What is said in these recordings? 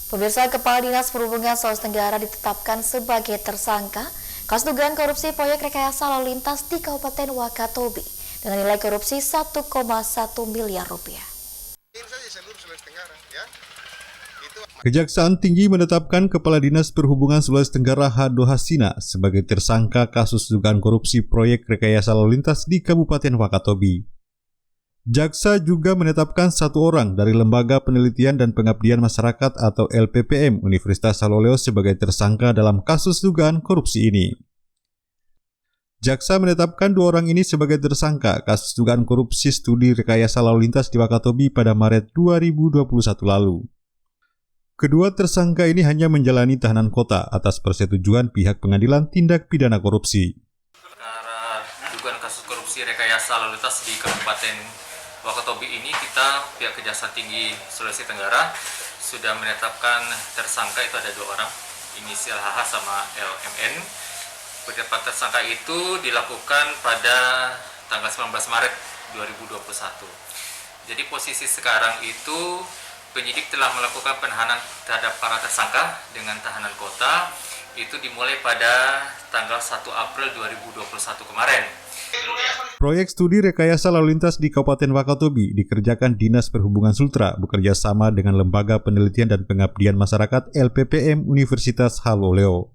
Pemirsa, Kepala Dinas Perhubungan Sulawesi Tenggara ditetapkan sebagai tersangka kasus dugaan korupsi proyek rekayasa lalu lintas di Kabupaten Wakatobi dengan nilai korupsi 1,1 miliar rupiah. Kejaksaan Tinggi menetapkan Kepala Dinas Perhubungan Sulawesi Tenggara Hado Hasina sebagai tersangka kasus dugaan korupsi proyek rekayasa lalu lintas di Kabupaten Wakatobi. Jaksa juga menetapkan satu orang dari Lembaga Penelitian dan Pengabdian Masyarakat atau LPPM Universitas Haloleo sebagai tersangka dalam kasus dugaan korupsi ini. Jaksa menetapkan dua orang ini sebagai tersangka kasus dugaan korupsi studi rekayasa lalu lintas di Wakatobi pada Maret 2021 lalu. Kedua tersangka ini hanya menjalani tahanan kota atas persetujuan pihak pengadilan tindak pidana korupsi. Perkara dugaan kasus korupsi rekayasa lalu lintas di Kabupaten Wakatobi ini pihak Kejaksaan Tinggi Sulawesi Tenggara sudah menetapkan tersangka itu ada dua orang, inisial HH sama LMN. Penetapan tersangka itu dilakukan pada tanggal 19 Maret 2021. Jadi posisi sekarang itu penyidik telah melakukan penahanan terhadap para tersangka dengan tahanan kota itu dimulai pada tanggal 1 April 2021 kemarin. Proyek studi rekayasa lalu lintas di Kabupaten Wakatobi dikerjakan Dinas Perhubungan Sultra bekerja sama dengan Lembaga Penelitian dan Pengabdian Masyarakat LPPM Universitas Haloleo.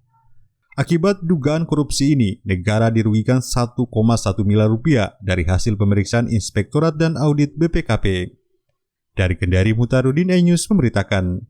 Akibat dugaan korupsi ini, negara dirugikan 1,1 miliar rupiah dari hasil pemeriksaan Inspektorat dan Audit BPKP. Dari Kendari, Mutarudin, iNews memberitakan.